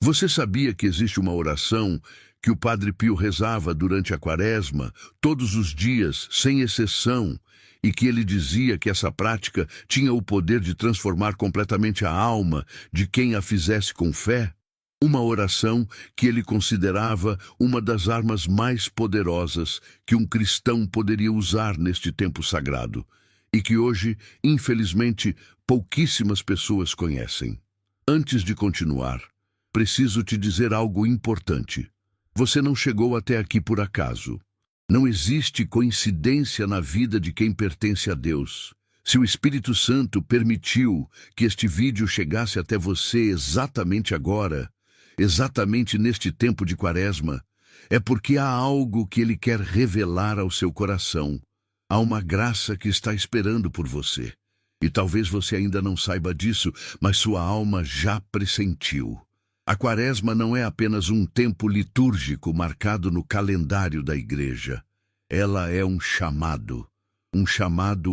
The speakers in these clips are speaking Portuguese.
Você sabia que existe uma oração que o Padre Pio rezava durante a Quaresma, todos os dias, sem exceção, e que ele dizia que essa prática tinha o poder de transformar completamente a alma de quem a fizesse com fé? Uma oração que ele considerava uma das armas mais poderosas que um cristão poderia usar neste tempo sagrado, e que hoje, infelizmente, pouquíssimas pessoas conhecem. Antes de continuar, preciso te dizer algo importante. Você não chegou até aqui por acaso. Não existe coincidência na vida de quem pertence a Deus. Se o Espírito Santo permitiu que este vídeo chegasse até você exatamente agora, exatamente neste tempo de Quaresma, é porque há algo que Ele quer revelar ao seu coração. Há uma graça que está esperando por você. E talvez você ainda não saiba disso, mas sua alma já pressentiu. A Quaresma não é apenas um tempo litúrgico marcado no calendário da igreja. Ela é um chamado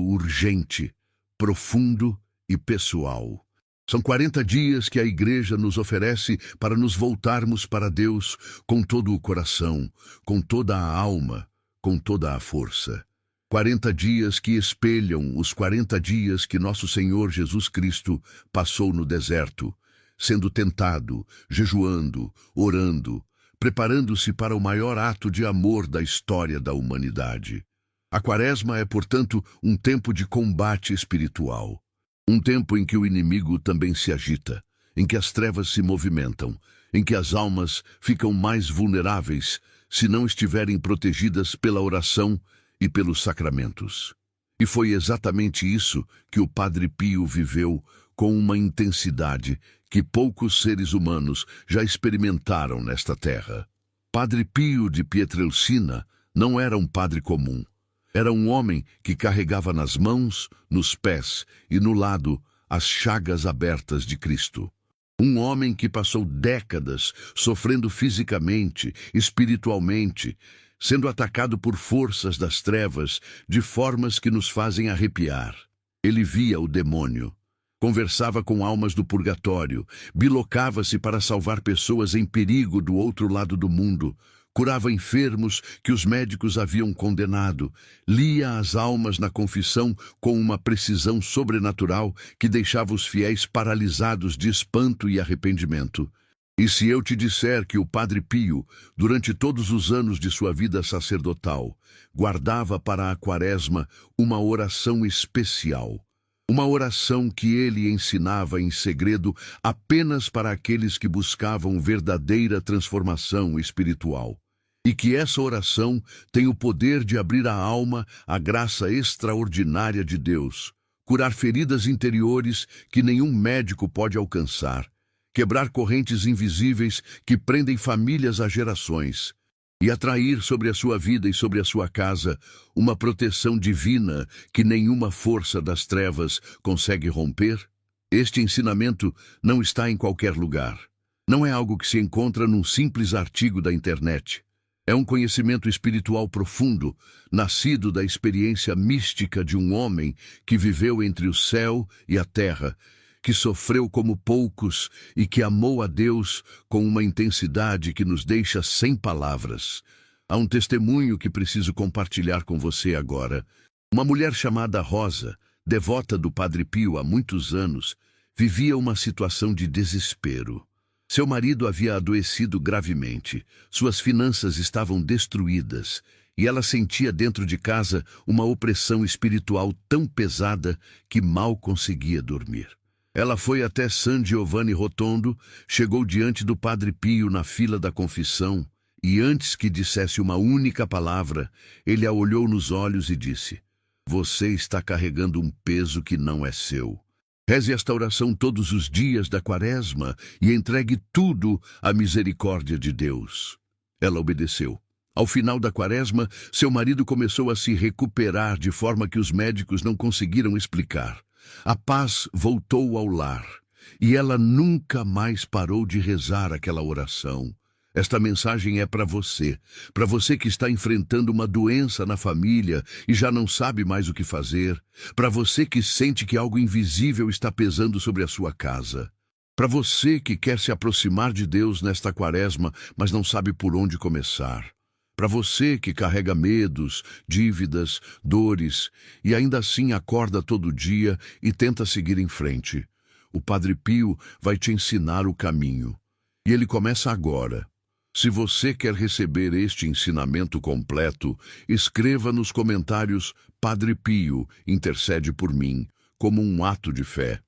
urgente, profundo e pessoal. São 40 dias que a igreja nos oferece para nos voltarmos para Deus com todo o coração, com toda a alma, com toda a força. 40 dias que espelham os 40 dias que nosso Senhor Jesus Cristo passou no deserto, sendo tentado, jejuando, orando, preparando-se para o maior ato de amor da história da humanidade. A Quaresma é, portanto, um tempo de combate espiritual. Um tempo em que o inimigo também se agita, em que as trevas se movimentam, em que as almas ficam mais vulneráveis se não estiverem protegidas pela oração e pelos sacramentos. E foi exatamente isso que o Padre Pio viveu com uma intensidade que poucos seres humanos já experimentaram nesta terra. Padre Pio de Pietrelcina não era um padre comum. Era um homem que carregava nas mãos, nos pés e no lado as chagas abertas de Cristo. Um homem que passou décadas sofrendo fisicamente, espiritualmente, sendo atacado por forças das trevas de formas que nos fazem arrepiar. Ele via o demônio, conversava com almas do purgatório, bilocava-se para salvar pessoas em perigo do outro lado do mundo, curava enfermos que os médicos haviam condenado, lia as almas na confissão com uma precisão sobrenatural que deixava os fiéis paralisados de espanto e arrependimento. E se eu te disser que o Padre Pio, durante todos os anos de sua vida sacerdotal, guardava para a Quaresma uma oração especial, uma oração que ele ensinava em segredo apenas para aqueles que buscavam verdadeira transformação espiritual, e que essa oração tem o poder de abrir a alma à graça extraordinária de Deus, curar feridas interiores que nenhum médico pode alcançar, quebrar correntes invisíveis que prendem famílias há gerações, e atrair sobre a sua vida e sobre a sua casa uma proteção divina que nenhuma força das trevas consegue romper? Este ensinamento não está em qualquer lugar. Não é algo que se encontra num simples artigo da internet. É um conhecimento espiritual profundo, nascido da experiência mística de um homem que viveu entre o céu e a terra, que sofreu como poucos e que amou a Deus com uma intensidade que nos deixa sem palavras. Há um testemunho que preciso compartilhar com você agora. Uma mulher chamada Rosa, devota do Padre Pio há muitos anos, vivia uma situação de desespero. Seu marido havia adoecido gravemente, suas finanças estavam destruídas, e ela sentia dentro de casa uma opressão espiritual tão pesada que mal conseguia dormir. Ela foi até San Giovanni Rotondo, chegou diante do Padre Pio na fila da confissão, e antes que dissesse uma única palavra, ele a olhou nos olhos e disse: "Você está carregando um peso que não é seu. Reze esta oração todos os dias da Quaresma e entregue tudo à misericórdia de Deus." Ela obedeceu. Ao final da Quaresma, seu marido começou a se recuperar de forma que os médicos não conseguiram explicar. A paz voltou ao lar, e ela nunca mais parou de rezar aquela oração. Esta mensagem é para você que está enfrentando uma doença na família e já não sabe mais o que fazer, para você que sente que algo invisível está pesando sobre a sua casa. Para você que quer se aproximar de Deus nesta quaresma, mas não sabe por onde começar. Para você que carrega medos, dívidas, dores e ainda assim acorda todo dia e tenta seguir em frente. O Padre Pio vai te ensinar o caminho. E ele começa agora. Se você quer receber este ensinamento completo, escreva nos comentários Padre Pio, intercede por mim, como um ato de fé.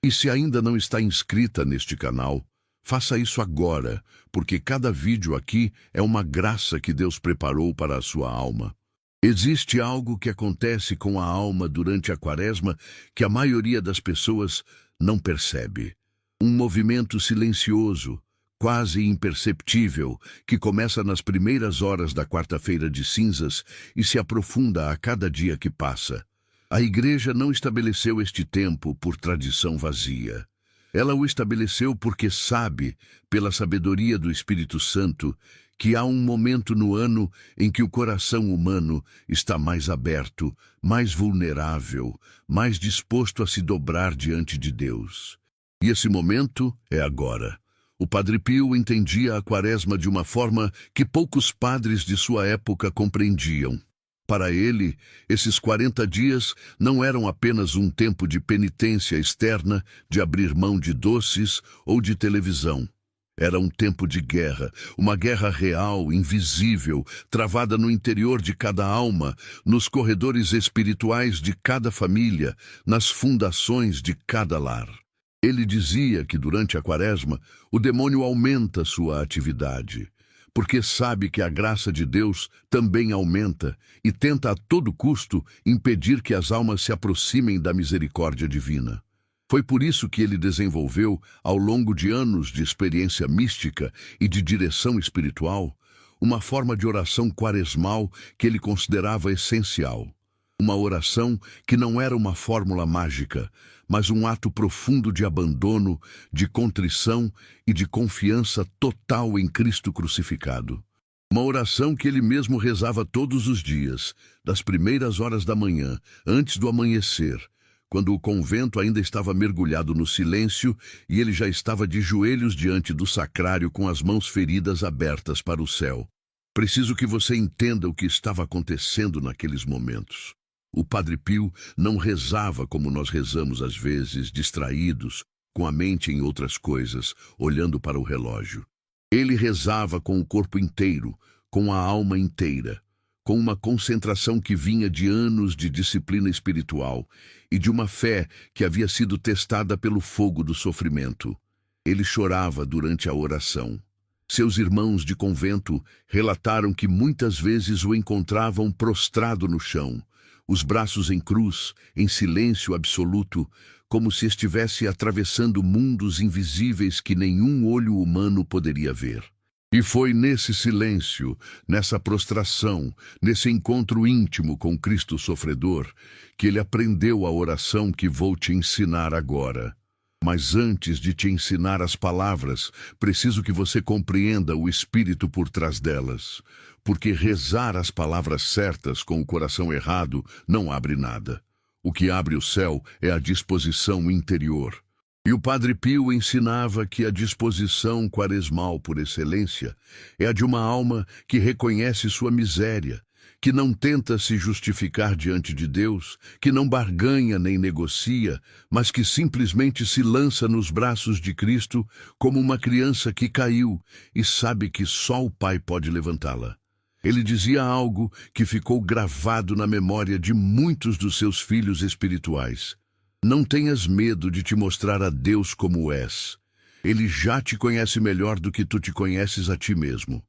E se ainda não está inscrita neste canal, faça isso agora, porque cada vídeo aqui é uma graça que Deus preparou para a sua alma. Existe algo que acontece com a alma durante a quaresma que a maioria das pessoas não percebe. Um movimento silencioso, quase imperceptível, que começa nas primeiras horas da quarta-feira de cinzas e se aprofunda a cada dia que passa. A Igreja não estabeleceu este tempo por tradição vazia. Ela o estabeleceu porque sabe, pela sabedoria do Espírito Santo, que há um momento no ano em que o coração humano está mais aberto, mais vulnerável, mais disposto a se dobrar diante de Deus. E esse momento é agora. O Padre Pio entendia a quaresma de uma forma que poucos padres de sua época compreendiam. Para ele, esses 40 dias não eram apenas um tempo de penitência externa, de abrir mão de doces ou de televisão. Era um tempo de guerra, uma guerra real, invisível, travada no interior de cada alma, nos corredores espirituais de cada família, nas fundações de cada lar. Ele dizia que durante a quaresma, o demônio aumenta sua atividade, porque sabe que a graça de Deus também aumenta e tenta a todo custo impedir que as almas se aproximem da misericórdia divina. Foi por isso que ele desenvolveu, ao longo de anos de experiência mística e de direção espiritual, uma forma de oração quaresmal que ele considerava essencial. Uma oração que não era uma fórmula mágica, mas um ato profundo de abandono, de contrição e de confiança total em Cristo crucificado. Uma oração que ele mesmo rezava todos os dias, das primeiras horas da manhã, antes do amanhecer, quando o convento ainda estava mergulhado no silêncio e ele já estava de joelhos diante do sacrário com as mãos feridas abertas para o céu. Preciso que você entenda o que estava acontecendo naqueles momentos. O Padre Pio não rezava como nós rezamos às vezes, distraídos, com a mente em outras coisas, olhando para o relógio. Ele rezava com o corpo inteiro, com a alma inteira, com uma concentração que vinha de anos de disciplina espiritual e de uma fé que havia sido testada pelo fogo do sofrimento. Ele chorava durante a oração. Seus irmãos de convento relataram que muitas vezes o encontravam prostrado no chão, os braços em cruz, em silêncio absoluto, como se estivesse atravessando mundos invisíveis que nenhum olho humano poderia ver. E foi nesse silêncio, nessa prostração, nesse encontro íntimo com Cristo sofredor, que ele aprendeu a oração que vou te ensinar agora. Mas antes de te ensinar as palavras, preciso que você compreenda o espírito por trás delas, porque rezar as palavras certas com o coração errado não abre nada. O que abre o céu é a disposição interior. E o Padre Pio ensinava que a disposição quaresmal por excelência é a de uma alma que reconhece sua miséria, que não tenta se justificar diante de Deus, que não barganha nem negocia, mas que simplesmente se lança nos braços de Cristo como uma criança que caiu e sabe que só o Pai pode levantá-la. Ele dizia algo que ficou gravado na memória de muitos dos seus filhos espirituais. Não tenhas medo de te mostrar a Deus como és. Ele já te conhece melhor do que tu te conheces a ti mesmo.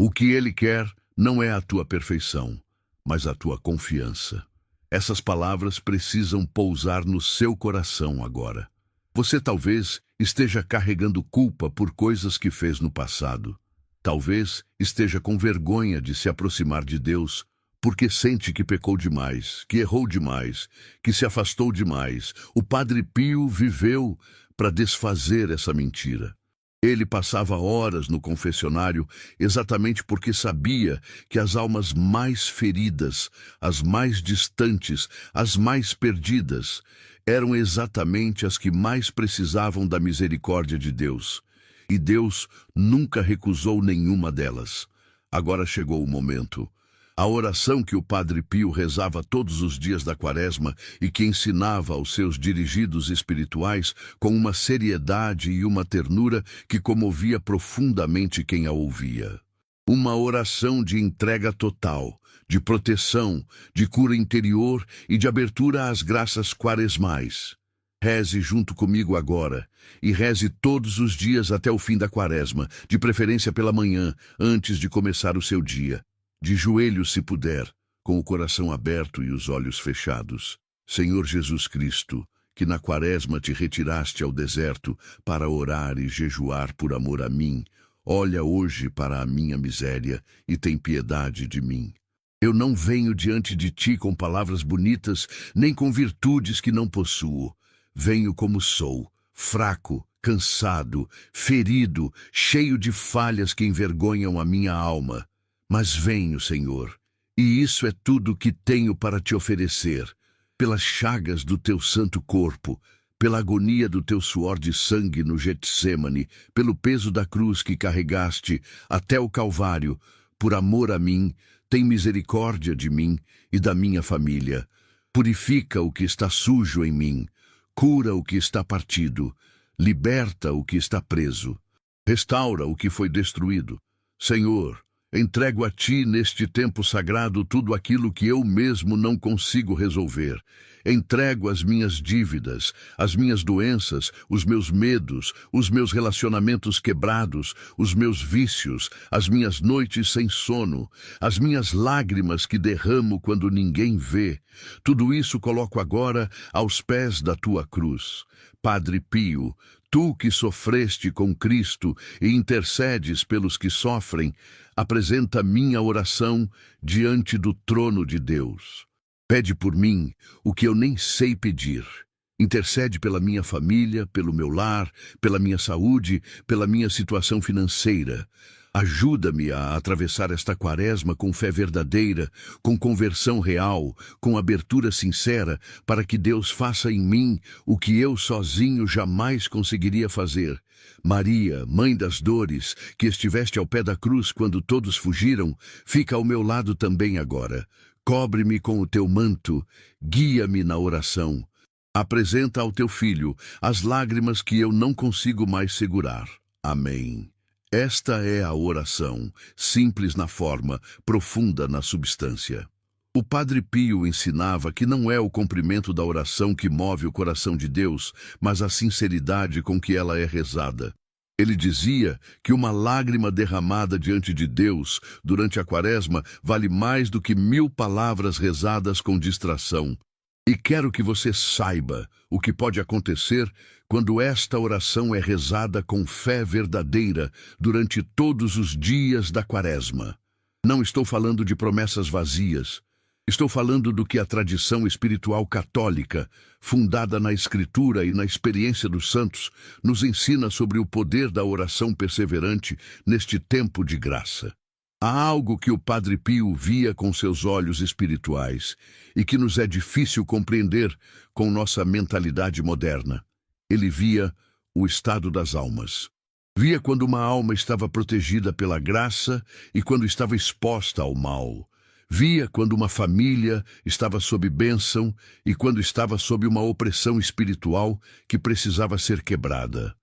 O que Ele quer não é a tua perfeição, mas a tua confiança. Essas palavras precisam pousar no seu coração agora. Você talvez esteja carregando culpa por coisas que fez no passado. Talvez esteja com vergonha de se aproximar de Deus, porque sente que pecou demais, que errou demais, que se afastou demais. O Padre Pio viveu para desfazer essa mentira. Ele passava horas no confessionário exatamente porque sabia que as almas mais feridas, as mais distantes, as mais perdidas, eram exatamente as que mais precisavam da misericórdia de Deus. E Deus nunca recusou nenhuma delas. Agora chegou o momento. A oração que o Padre Pio rezava todos os dias da Quaresma e que ensinava aos seus dirigidos espirituais com uma seriedade e uma ternura que comovia profundamente quem a ouvia. Uma oração de entrega total, de proteção, de cura interior e de abertura às graças quaresmais. Reze junto comigo agora, e reze todos os dias até o fim da Quaresma, de preferência pela manhã, antes de começar o seu dia. De joelhos, se puder, com o coração aberto e os olhos fechados. Senhor Jesus Cristo, que na Quaresma te retiraste ao deserto para orar e jejuar por amor a mim, olha hoje para a minha miséria e tem piedade de mim. Eu não venho diante de ti com palavras bonitas, nem com virtudes que não possuo. Venho como sou, fraco, cansado, ferido, cheio de falhas que envergonham a minha alma. Mas venho, Senhor, e isso é tudo que tenho para te oferecer. Pelas chagas do teu santo corpo, pela agonia do teu suor de sangue no Getsêmani, pelo peso da cruz que carregaste até o Calvário, por amor a mim, tem misericórdia de mim e da minha família. Purifica o que está sujo em mim, cura o que está partido, liberta o que está preso, restaura o que foi destruído. Senhor, entrego a ti neste tempo sagrado tudo aquilo que eu mesmo não consigo resolver. Entrego as minhas dívidas, as minhas doenças, os meus medos, os meus relacionamentos quebrados, os meus vícios, as minhas noites sem sono, as minhas lágrimas que derramo quando ninguém vê. Tudo isso coloco agora aos pés da tua cruz. Padre Pio, tu que sofreste com Cristo e intercedes pelos que sofrem, apresenta minha oração diante do trono de Deus. Pede por mim o que eu nem sei pedir. Intercede pela minha família, pelo meu lar, pela minha saúde, pela minha situação financeira. Ajuda-me a atravessar esta Quaresma com fé verdadeira, com conversão real, com abertura sincera, para que Deus faça em mim o que eu sozinho jamais conseguiria fazer. Maria, Mãe das Dores, que estiveste ao pé da cruz quando todos fugiram, fica ao meu lado também agora. Cobre-me com o teu manto, guia-me na oração. Apresenta ao teu filho as lágrimas que eu não consigo mais segurar. Amém. Esta é a oração, simples na forma, profunda na substância. O Padre Pio ensinava que não é o comprimento da oração que move o coração de Deus, mas a sinceridade com que ela é rezada. Ele dizia que uma lágrima derramada diante de Deus durante a Quaresma vale mais do que 1000 palavras rezadas com distração. E quero que você saiba o que pode acontecer quando esta oração é rezada com fé verdadeira durante todos os dias da Quaresma. Não estou falando de promessas vazias. Estou falando do que a tradição espiritual católica, fundada na Escritura e na experiência dos santos, nos ensina sobre o poder da oração perseverante neste tempo de graça. Há algo que o Padre Pio via com seus olhos espirituais e que nos é difícil compreender com nossa mentalidade moderna. Ele via o estado das almas. Via quando uma alma estava protegida pela graça e quando estava exposta ao mal. Via quando uma família estava sob bênção e quando estava sob uma opressão espiritual que precisava ser quebrada.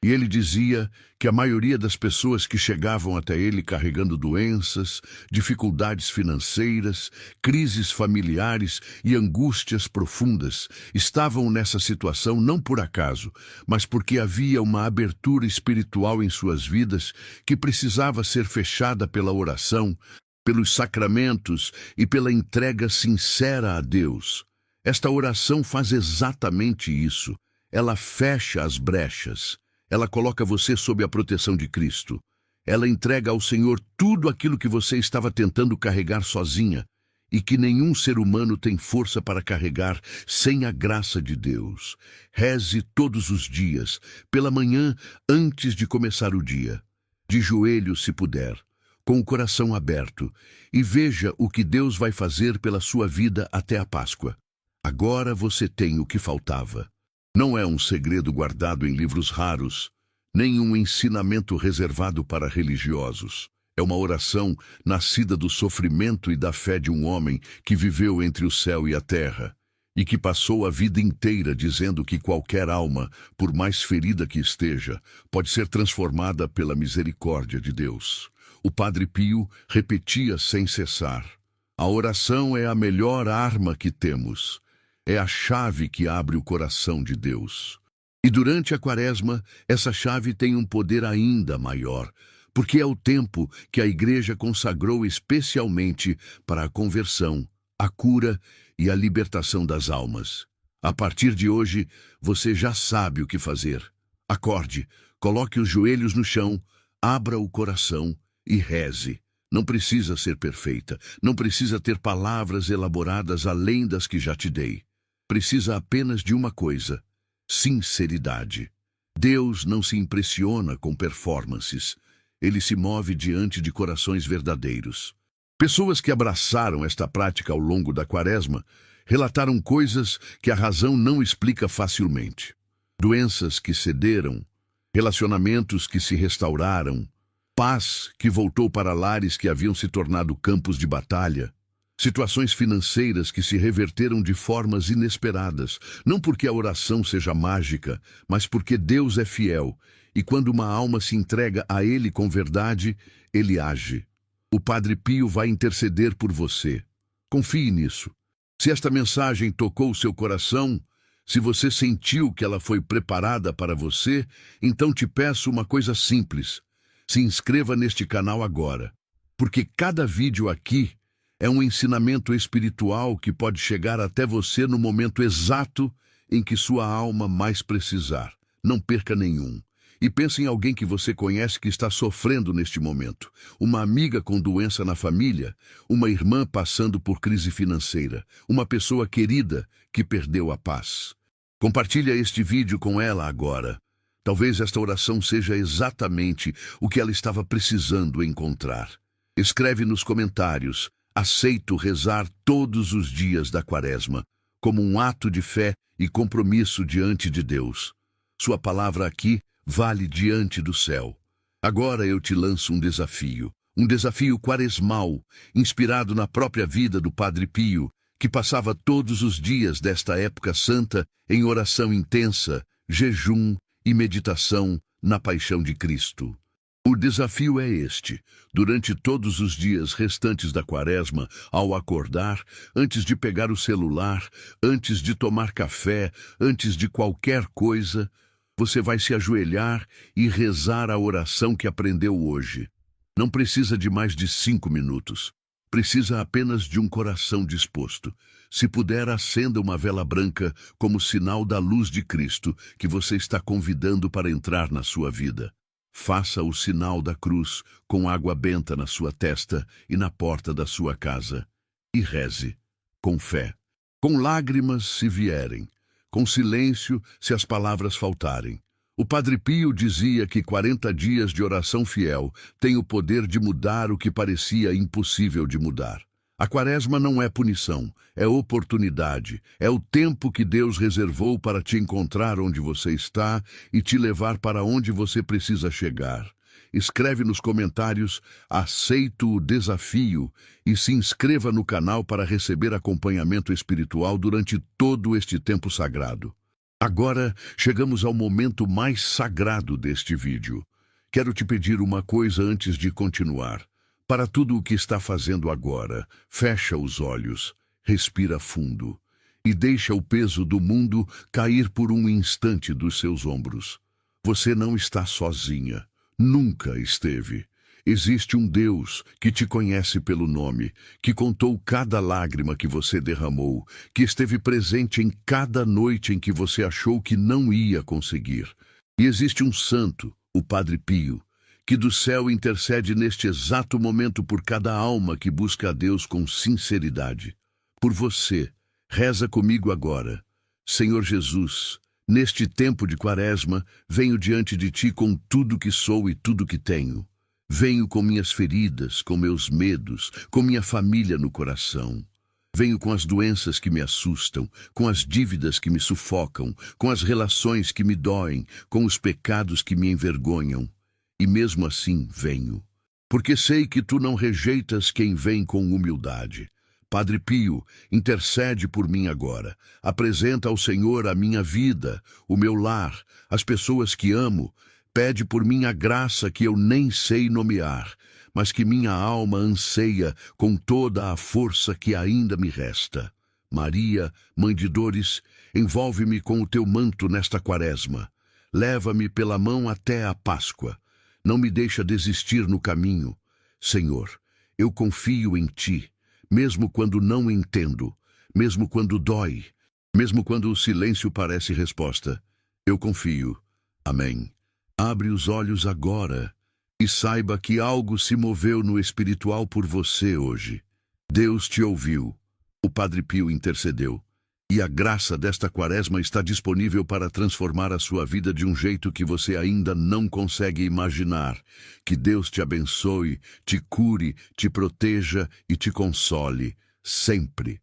E ele dizia que a maioria das pessoas que chegavam até ele carregando doenças, dificuldades financeiras, crises familiares e angústias profundas estavam nessa situação não por acaso, mas porque havia uma abertura espiritual em suas vidas que precisava ser fechada pela oração, pelos sacramentos e pela entrega sincera a Deus. Esta oração faz exatamente isso. Ela fecha as brechas. Ela coloca você sob a proteção de Cristo. Ela entrega ao Senhor tudo aquilo que você estava tentando carregar sozinha e que nenhum ser humano tem força para carregar sem a graça de Deus. Reze todos os dias, pela manhã, antes de começar o dia. De joelhos, se puder, com o coração aberto, e veja o que Deus vai fazer pela sua vida até a Páscoa. Agora você tem o que faltava. Não é um segredo guardado em livros raros, nem um ensinamento reservado para religiosos. É uma oração nascida do sofrimento e da fé de um homem que viveu entre o céu e a terra, e que passou a vida inteira dizendo que qualquer alma, por mais ferida que esteja, pode ser transformada pela misericórdia de Deus. O Padre Pio repetia sem cessar: a oração é a melhor arma que temos. É a chave que abre o coração de Deus. E durante a Quaresma, essa chave tem um poder ainda maior, porque é o tempo que a Igreja consagrou especialmente para a conversão, a cura e a libertação das almas. A partir de hoje, você já sabe o que fazer. Acorde, coloque os joelhos no chão, abra o coração e reze. Não precisa ser perfeita, não precisa ter palavras elaboradas além das que já te dei. Precisa apenas de uma coisa: sinceridade. Deus não se impressiona com performances. Ele se move diante de corações verdadeiros. Pessoas que abraçaram esta prática ao longo da Quaresma relataram coisas que a razão não explica facilmente. Doenças que cederam, relacionamentos que se restauraram, paz que voltou para lares que haviam se tornado campos de batalha, situações financeiras que se reverteram de formas inesperadas, não porque a oração seja mágica, mas porque Deus é fiel, e quando uma alma se entrega a Ele com verdade, Ele age. O Padre Pio vai interceder por você. Confie nisso. Se esta mensagem tocou o seu coração, se você sentiu que ela foi preparada para você, então te peço uma coisa simples: se inscreva neste canal agora, porque cada vídeo aqui é um ensinamento espiritual que pode chegar até você no momento exato em que sua alma mais precisar. Não perca nenhum. E pense em alguém que você conhece que está sofrendo neste momento. Uma amiga com doença na família, uma irmã passando por crise financeira, uma pessoa querida que perdeu a paz. Compartilhe este vídeo com ela agora. Talvez esta oração seja exatamente o que ela estava precisando encontrar. Escreve nos comentários: aceito rezar todos os dias da Quaresma, como um ato de fé e compromisso diante de Deus. Sua palavra aqui vale diante do céu. Agora eu te lanço um desafio quaresmal, inspirado na própria vida do Padre Pio, que passava todos os dias desta época santa em oração intensa, jejum e meditação na paixão de Cristo. O desafio é este: durante todos os dias restantes da Quaresma, ao acordar, antes de pegar o celular, antes de tomar café, antes de qualquer coisa, você vai se ajoelhar e rezar a oração que aprendeu hoje. Não precisa de mais de 5 minutos. Precisa apenas de um coração disposto. Se puder, acenda uma vela branca como sinal da luz de Cristo que você está convidando para entrar na sua vida. Faça o sinal da cruz com água benta na sua testa e na porta da sua casa. E reze, com fé, com lágrimas se vierem, com silêncio se as palavras faltarem. O Padre Pio dizia que 40 dias de oração fiel têm o poder de mudar o que parecia impossível de mudar. A Quaresma não é punição, é oportunidade, é o tempo que Deus reservou para te encontrar onde você está e te levar para onde você precisa chegar. Escreve nos comentários: aceito o desafio, e se inscreva no canal para receber acompanhamento espiritual durante todo este tempo sagrado. Agora chegamos ao momento mais sagrado deste vídeo. Quero te pedir uma coisa antes de continuar. Para tudo o que está fazendo agora, fecha os olhos, respira fundo e deixa o peso do mundo cair por um instante dos seus ombros. Você não está sozinha, nunca esteve. Existe um Deus que te conhece pelo nome, que contou cada lágrima que você derramou, que esteve presente em cada noite em que você achou que não ia conseguir. E existe um santo, o Padre Pio, que do céu intercede neste exato momento por cada alma que busca a Deus com sinceridade. Por você, reza comigo agora. Senhor Jesus, neste tempo de Quaresma, venho diante de Ti com tudo que sou e tudo que tenho. Venho com minhas feridas, com meus medos, com minha família no coração. Venho com as doenças que me assustam, com as dívidas que me sufocam, com as relações que me doem, com os pecados que me envergonham. E mesmo assim venho, porque sei que tu não rejeitas quem vem com humildade. Padre Pio, intercede por mim agora. Apresenta ao Senhor a minha vida, o meu lar, as pessoas que amo. Pede por mim a graça que eu nem sei nomear, mas que minha alma anseia com toda a força que ainda me resta. Maria, Mãe de Dores, envolve-me com o teu manto nesta quaresma. Leva-me pela mão até a Páscoa. Não me deixa desistir no caminho. Senhor, eu confio em ti, mesmo quando não entendo, mesmo quando dói, mesmo quando o silêncio parece resposta. Eu confio. Amém. Abre os olhos agora e saiba que algo se moveu no espiritual por você hoje. Deus te ouviu. O Padre Pio intercedeu. E a graça desta quaresma está disponível para transformar a sua vida de um jeito que você ainda não consegue imaginar. Que Deus te abençoe, te cure, te proteja e te console, sempre.